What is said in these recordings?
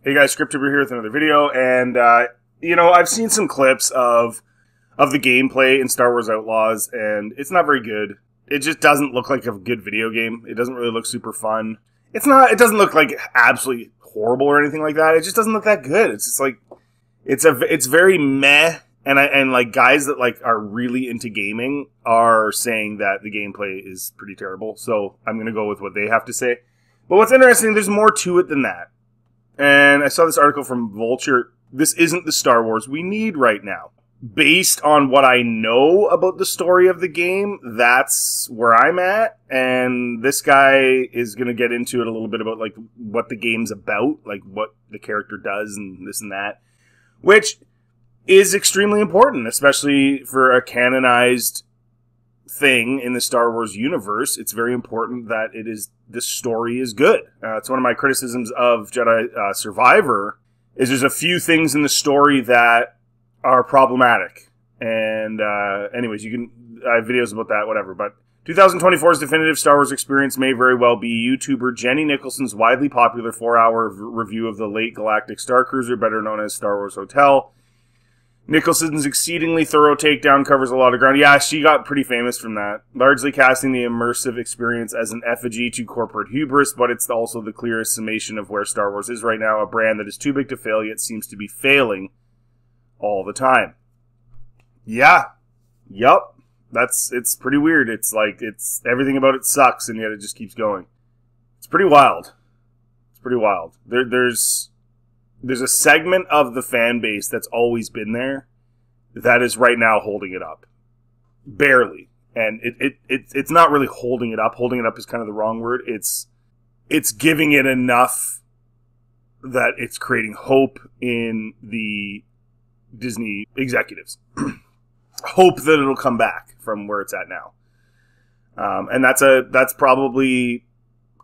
Hey guys, Scriptuber here with another video, and I've seen some clips of the gameplay in Star Wars Outlaws, and it's not very good. It just doesn't look like a good video game. It doesn't really look super fun. It doesn't look like absolutely horrible or anything like that. It just doesn't look that good. It's just like, it's very meh, and like guys that like are really into gaming are saying that the gameplay is pretty terrible. So I'm gonna go with what they have to say. But what's interesting, there's more to it than that. And I saw this article from Vulture. This isn't the Star Wars we need right now. Based on what I know about the story of the game, that's where I'm at. And this guy is going to get into it a little bit about like what the game's about, like what the character does and this and that, which is extremely important, especially for a canonized thing in the Star Wars universe. It's very important that the story is good. It's one of my criticisms of Jedi Survivor is there's a few things in the story that are problematic. And anyways, I have videos about that, whatever. But 2024's definitive Star Wars experience may very well be YouTuber Jenny Nicholson's widely popular 4-hour review of the late Galactic Star Cruiser, better known as Star Wars Hotel. Nicholson's exceedingly thorough takedown covers a lot of ground. Yeah, she got pretty famous from that. Largely casting the immersive experience as an effigy to corporate hubris, but it's also the clearest summation of where Star Wars is right now, a brand that is too big to fail, yet seems to be failing all the time. Yeah. Yup. It's pretty weird. It's like, everything about it sucks, and yet it just keeps going. It's pretty wild. It's pretty wild. There's a segment of the fan base that's always been there that is right now holding it up. Barely. And it's not really holding it up. Holding it up is kind of the wrong word. It's giving it enough that it's creating hope in the Disney executives. Hope that it'll come back from where it's at now. And that's probably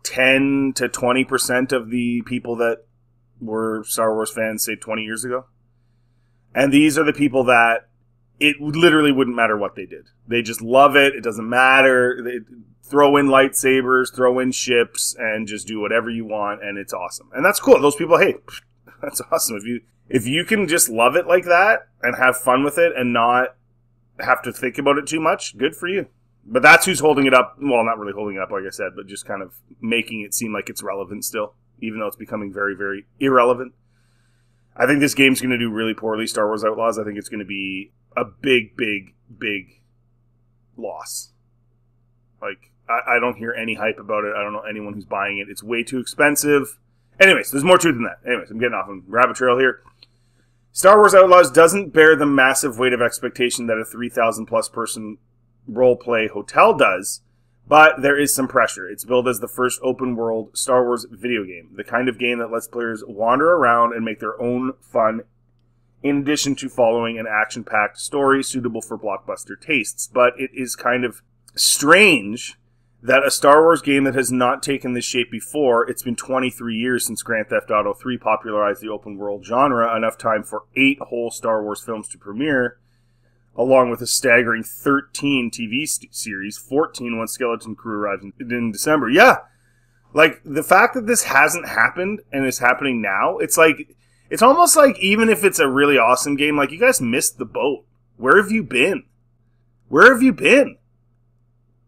10 to 20% of the people that were Star Wars fans, say, 20 years ago. And these are the people that it literally wouldn't matter what they did. They just love it. It doesn't matter. They throw in lightsabers, throw in ships, and just do whatever you want, and it's awesome. And that's cool. Those people, hey, that's awesome. If you can just love it like that and have fun with it and not have to think about it too much, good for you. But that's who's holding it up. Well, not really holding it up, like I said, but just kind of making it seem like it's relevant still, even though it's becoming very, very irrelevant. I think this game's going to do really poorly, Star Wars Outlaws. I think it's going to be a big, big, big loss. Like, I don't hear any hype about it. I don't know anyone who's buying it. It's way too expensive. Anyways, there's more to it than that. Anyways, I'm getting off on rabbit trail here. Star Wars Outlaws doesn't bear the massive weight of expectation that a 3,000 plus person role-play hotel does, but there is some pressure. It's billed as the first open-world Star Wars video game, the kind of game that lets players wander around and make their own fun, in addition to following an action-packed story suitable for blockbuster tastes. But it is kind of strange that a Star Wars game that has not taken this shape before, it's been 23 years since Grand Theft Auto 3 popularized the open-world genre, enough time for 8 whole Star Wars films to premiere, along with a staggering 13 TV series, 14 once Skeleton Crew arrived in December. Yeah, like, the fact that this hasn't happened and is happening now, it's almost like even if it's a really awesome game, like, you guys missed the boat. Where have you been? Where have you been?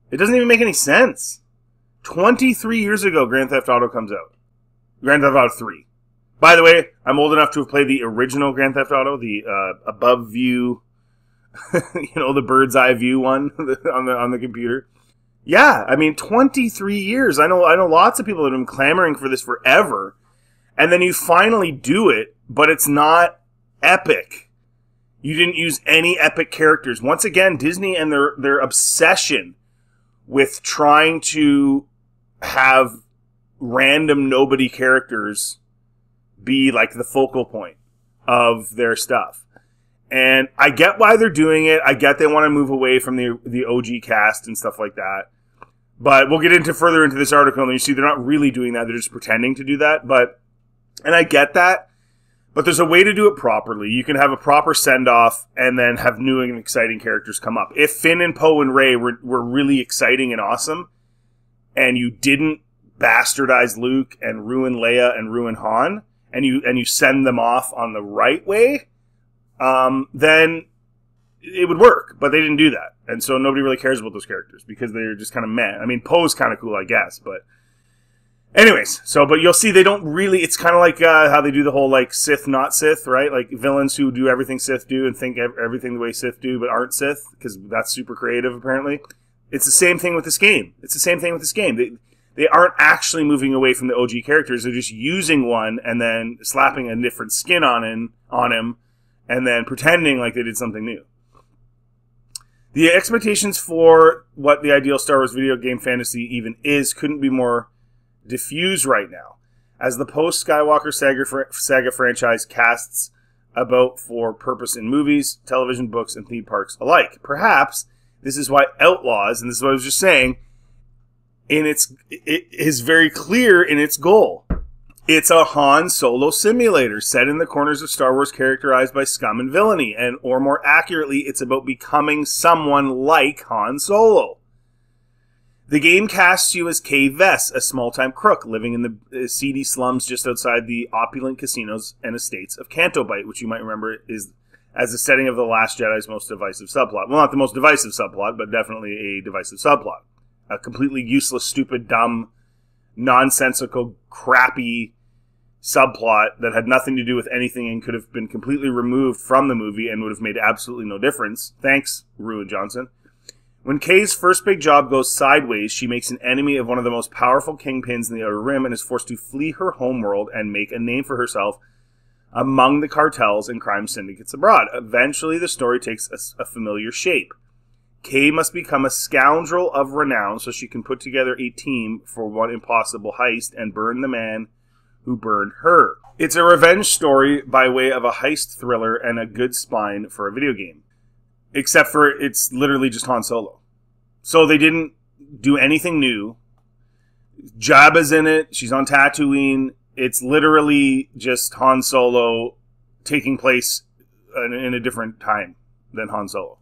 It doesn't even make any sense. 23 years ago, Grand Theft Auto comes out. Grand Theft Auto 3. By the way, I'm old enough to have played the original Grand Theft Auto, the above view, the bird's eye view one on the computer. Yeah, I mean, 23 years. I know lots of people that have been clamoring for this forever. And then you finally do it, but it's not epic. You didn't use any epic characters. Once again, Disney and their obsession with trying to have random nobody characters be like the focal point of their stuff. And I get why they're doing it. I get they want to move away from the OG cast and stuff like that. But we'll get further into this article, and you see they're not really doing that. They're just pretending to do that. And I get that. But there's a way to do it properly. You can have a proper send-off and then have new and exciting characters come up. If Finn and Poe and Rey were really exciting and awesome, and you didn't bastardize Luke and ruin Leia and ruin Han, and you send them off on the right way, then it would work. But they didn't do that, and so nobody really cares about those characters because they're just kind of meh. I mean, Poe's kind of cool, I guess, but anyways. But you'll see they don't really. It's kind of like how they do the whole like Sith not Sith, right? Like villains who do everything Sith do and think everything the way Sith do, but aren't Sith because that's super creative apparently. It's the same thing with this game. They aren't actually moving away from the OG characters. They're just using one and then slapping a different skin on him and then pretending like they did something new. The expectations for what the ideal Star Wars video game fantasy even is couldn't be more diffused right now, as the post-Skywalker saga franchise casts about for purpose in movies, television, books, and theme parks alike. Perhaps this is why Outlaws, and this is what I was just saying, it is very clear in its goal. It's a Han Solo simulator set in the corners of Star Wars characterized by scum and villainy, or more accurately, it's about becoming someone like Han Solo. The game casts you as Kay Vess, a small-time crook living in the seedy slums just outside the opulent casinos and estates of Canto Bight, which you might remember is as the setting of The Last Jedi's most divisive subplot. Well, not the most divisive subplot, but definitely a divisive subplot. A completely useless, stupid, dumb, nonsensical, crappy subplot that had nothing to do with anything and could have been completely removed from the movie and would have made absolutely no difference. Thanks, Ruin Johnson. When Kay's first big job goes sideways, she makes an enemy of one of the most powerful kingpins in the Outer Rim and is forced to flee her homeworld and make a name for herself among the cartels and crime syndicates abroad. Eventually, the story takes a familiar shape. Kay must become a scoundrel of renown so she can put together a team for one impossible heist and burn the man who burned her. It's a revenge story by way of a heist thriller and a good spine for a video game. Except for it's literally just Han Solo. So they didn't do anything new. Jabba's in it. She's on Tatooine. It's literally just Han Solo taking place in a different time than Han Solo.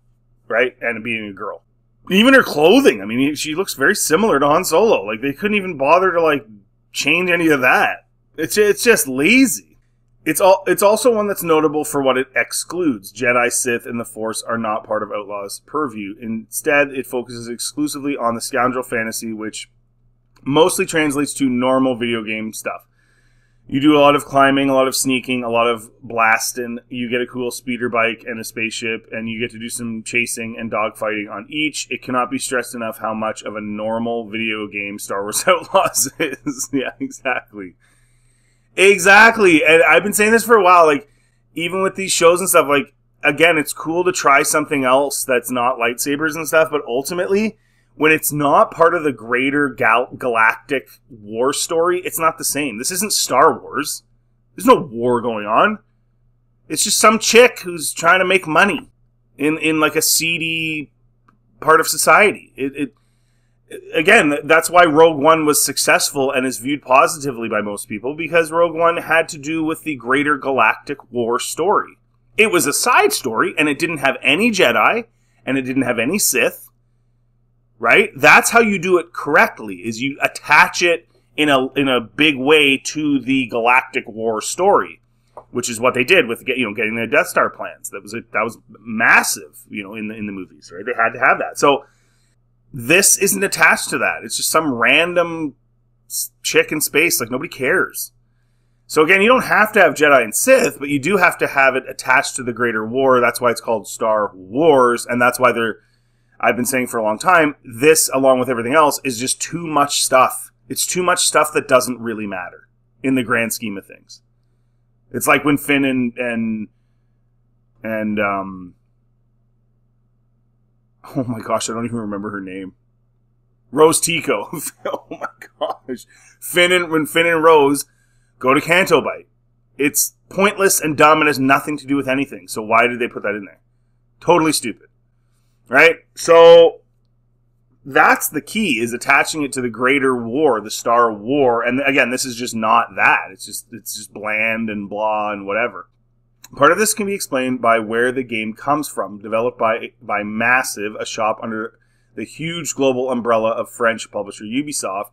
Right? And being a girl. Even her clothing. I mean, she looks very similar to Han Solo. Like, they couldn't even bother to, like, change any of that. It's just lazy. It's also one that's notable for what it excludes. Jedi, Sith, and the Force are not part of Outlaws' purview. Instead, it focuses exclusively on the scoundrel fantasy, which mostly translates to normal video game stuff. You do a lot of climbing, a lot of sneaking, a lot of blasting. You get a cool speeder bike and a spaceship, and you get to do some chasing and dogfighting on each. It cannot be stressed enough how much of a normal video game Star Wars Outlaws is. Yeah, exactly. Exactly. And I've been saying this for a while, like, even with these shows and stuff, like, again, it's cool to try something else that's not lightsabers and stuff, but ultimately, when it's not part of the greater galactic war story, it's not the same. This isn't Star Wars. There's no war going on. It's just some chick who's trying to make money in like a seedy part of society. Again, that's why Rogue One was successful and is viewed positively by most people, because Rogue One had to do with the greater galactic war story. It was a side story, and it didn't have any Jedi, and it didn't have any Sith. Right? That's how you do it correctly, is you attach it in a big way to the galactic war story, which is what they did with getting the Death Star plans. That was massive, in the movies, right? They had to have that. So this isn't attached to that. It's just some random chick in space, like nobody cares. So again, you don't have to have Jedi and Sith, but you do have to have it attached to the greater war. That's why it's called Star Wars, and that's why I've been saying for a long time, this, along with everything else, is just too much stuff. It's too much stuff that doesn't really matter in the grand scheme of things. It's like when Finn and oh my gosh, I don't even remember her name. Rose Tico. Oh my gosh. When Finn and Rose go to Canto Bight. It's pointless and dumb and has nothing to do with anything. So why did they put that in there? Totally stupid. Right? So that's the key, is attaching it to the greater war, the Star War. And again, this is just not that. It's just bland and blah and whatever. Part of this can be explained by where the game comes from, developed by Massive, a shop under the huge global umbrella of French publisher Ubisoft.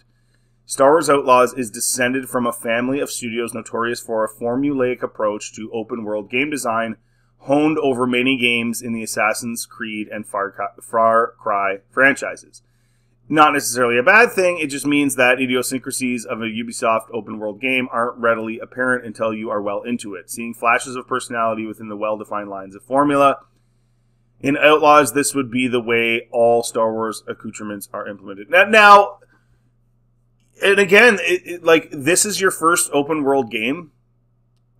Star Wars Outlaws is descended from a family of studios notorious for a formulaic approach to open-world game design, honed over many games in the Assassin's Creed and Far Cry franchises. Not necessarily a bad thing, it just means that idiosyncrasies of a Ubisoft open-world game aren't readily apparent until you are well into it, seeing flashes of personality within the well-defined lines of formula. In Outlaws, this would be the way all Star Wars accoutrements are implemented. Now and again, like, this is your first open-world game.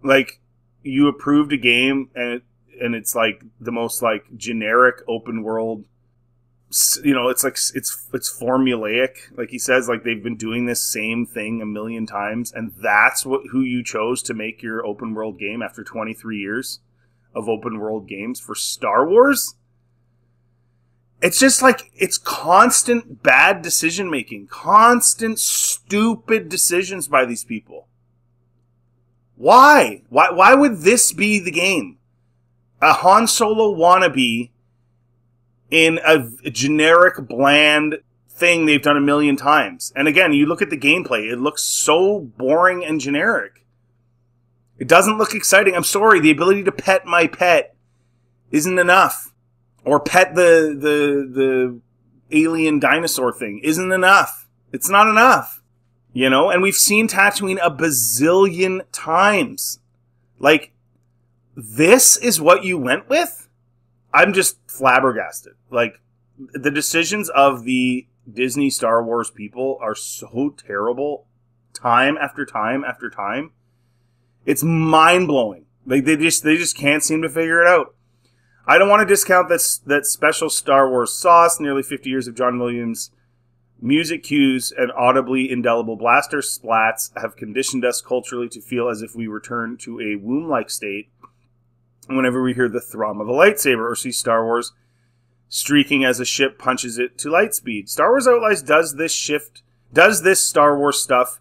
Like, you approved a game, and it's, like, the most, like, generic open-world. You know, it's like it's formulaic, like he says, like they've been doing this same thing a million times, and that's who you chose to make your open world game after 23 years of open world games for Star Wars. It's just like, it's constant bad decision making, constant stupid decisions by these people. Why would this be the game? A Han Solo wannabe in a generic, bland thing they've done a million times. And again, you look at the gameplay, it looks so boring and generic. It doesn't look exciting. I'm sorry, the ability to pet my pet isn't enough. Or pet the alien dinosaur thing isn't enough. It's not enough. You know? And we've seen Tatooine a bazillion times. Like, this is what you went with? I'm just flabbergasted. Like, the decisions of the Disney Star Wars people are so terrible, time after time after time. It's mind-blowing. Like, they just can't seem to figure it out. I don't want to discount that special Star Wars sauce. Nearly 50 years of John Williams' music cues and audibly indelible blaster splats have conditioned us culturally to feel as if we return to a womb-like state whenever we hear the thrum of a lightsaber or see Star Wars streaking as a ship punches it to light speed. Star Wars Outlaws does this Star Wars stuff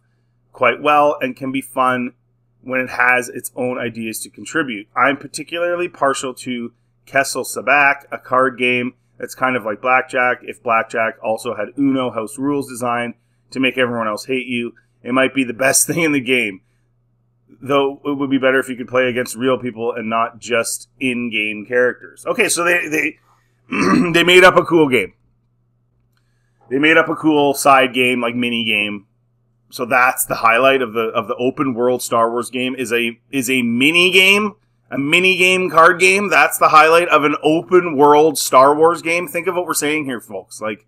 quite well and can be fun when it has its own ideas to contribute. I'm particularly partial to Kessel Sabak, a card game that's kind of like Blackjack. If Blackjack also had Uno house rules designed to make everyone else hate you, it might be the best thing in the game. Though it would be better if you could play against real people and not just in-game characters. Okay, so they they made up a cool game. They made up a cool side game, like mini game. So that's the highlight of the open world Star Wars game is a mini game card game. That's the highlight of an open world Star Wars game. Think of what we're saying here, folks. Like,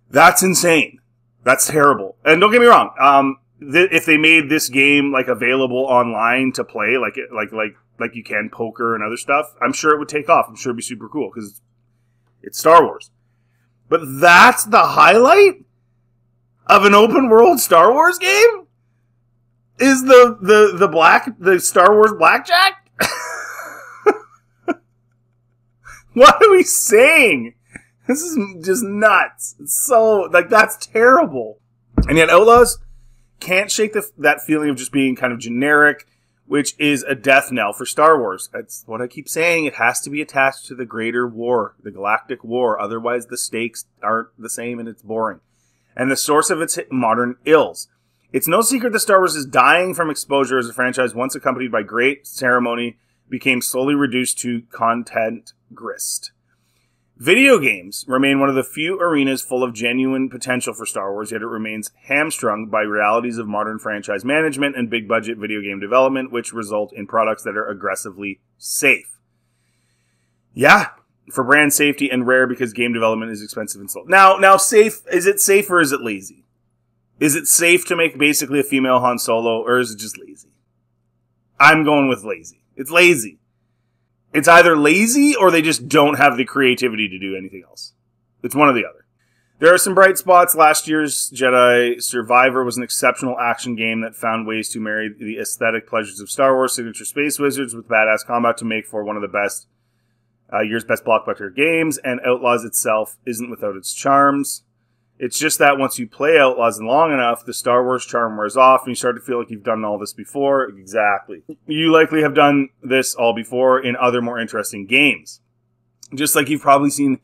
that's insane. That's terrible. And don't get me wrong. If they made this game like available online to play, like you can poker and other stuff, I'm sure it would take off. I'm sure it'd be super cool because it's Star Wars. But that's the highlight of an open world Star Wars game? Is the Star Wars Blackjack? What are we saying? This is just nuts. It's so, like, that's terrible. And yet Outlaws can't shake that feeling of just being kind of generic, which is a death knell for Star Wars. That's what I keep saying. It has to be attached to the greater war, the galactic war. Otherwise, the stakes aren't the same and it's boring. And the source of its modern ills. It's no secret that Star Wars is dying from exposure as a franchise once accompanied by great ceremony became slowly reduced to content grist. Video games remain one of the few arenas full of genuine potential for Star Wars, yet it remains hamstrung by realities of modern franchise management and big-budget video game development, which result in products that are aggressively safe. Yeah, for brand safety and rare because game development is expensive and slow. Now, safe, is it safe or is it lazy? Is it safe to make basically a female Han Solo, or is it just lazy? I'm going with lazy. It's lazy. It's either lazy or they just don't have the creativity to do anything else. It's one or the other. There are some bright spots. Last year's Jedi Survivor was an exceptional action game that found ways to marry the aesthetic pleasures of Star Wars signature space wizards with badass combat to make for one of the best year's best blockbuster games, and Outlaws itself isn't without its charms. It's just that once you play Outlaws long enough, the Star Wars charm wears off, and you start to feel like you've done all this before. Exactly. You likely have done this all before in other more interesting games. Just like you've probably seen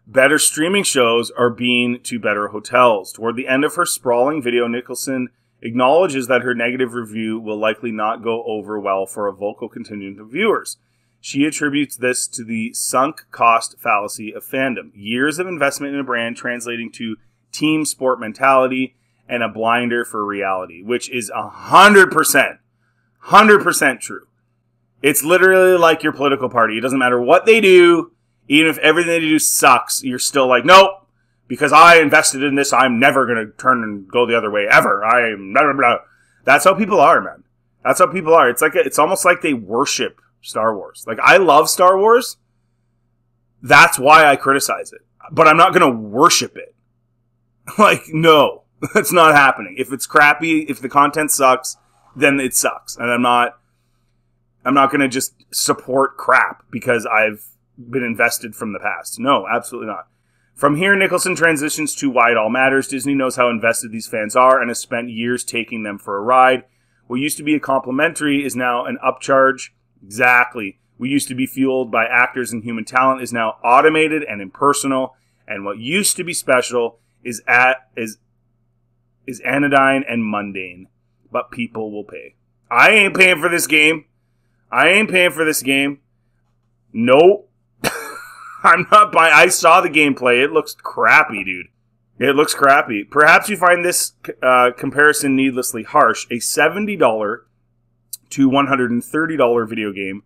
Better streaming shows are being to better hotels. Toward the end of her sprawling video, Nicholson acknowledges that her negative review will likely not go over well for a vocal contingent of viewers. She attributes this to the sunk cost fallacy of fandom. Years of investment in a brand translating to team sport mentality and a blinder for reality, which is 100% true. It's literally like your political party. It doesn't matter what they do. Even if everything they do sucks, you're still like, nope, because I invested in this, I'm never going to turn and go the other way, ever. I am blah, blah, blah. That's how people are, man. That's how people are. It's almost like they worship Star Wars. Like, I love Star Wars. That's why I criticize it. But I'm not going to worship it. Like, no, that's not happening. If it's crappy, if the content sucks, then it sucks. And I'm not going to just support crap because I've been invested from the past. No, absolutely not. From here, Nicholson transitions to why it all matters. Disney knows how invested these fans are and has spent years taking them for a ride. What used to be a complimentary is now an upcharge. Exactly. What used to be fueled by actors and human talent is now automated and impersonal. And what used to be special is anodyne and mundane. But people will pay. I ain't paying for this game. Nope. I'm not buying. I saw the gameplay. It looks crappy, dude. It looks crappy. Perhaps you find this comparison needlessly harsh. A $70 to $130 video game,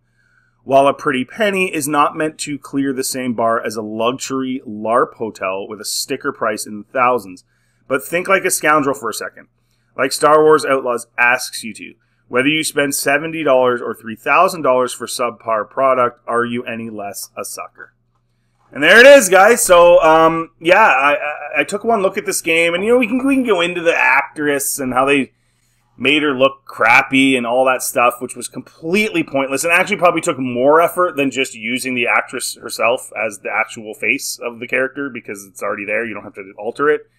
while a pretty penny, is not meant to clear the same bar as a luxury LARP hotel with a sticker price in the thousands. But think like a scoundrel for a second. Like Star Wars Outlaws asks you to. Whether you spend $70 or $3,000 for subpar product, are you any less a sucker? And there it is, guys. So, yeah, I took one look at this game, and, you know, we can go into the actress and how they made her look crappy and all that stuff, which was completely pointless, and actually probably took more effort than just using the actress herself as the actual face of the character, because it's already there. You don't have to alter it.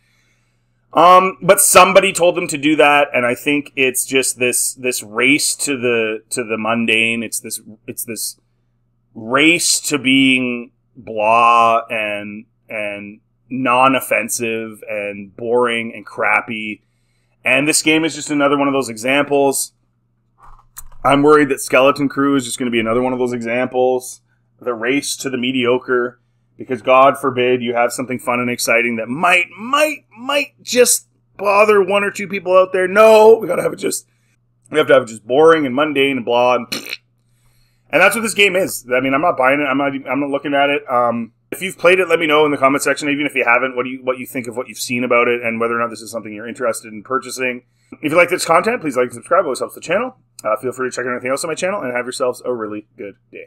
But somebody told them to do that, and I think it's just this race to the mundane. It's this race to being blah and non-offensive and boring and crappy. And this game is just another one of those examples. I'm worried that Skeleton Crew is just going to be another one of those examples. The race to the mediocre. Because God forbid you have something fun and exciting that might just bother one or two people out there. No, we have to have it just boring and mundane and blah. And that's what this game is. I mean, I'm not buying it. I'm not looking at it. If you've played it, let me know in the comment section. Even if you haven't, what you think of what you've seen about it and whether or not this is something you're interested in purchasing. If you like this content, please like and subscribe. It always helps the channel. Feel free to check out anything else on my channel and have yourselves a really good day.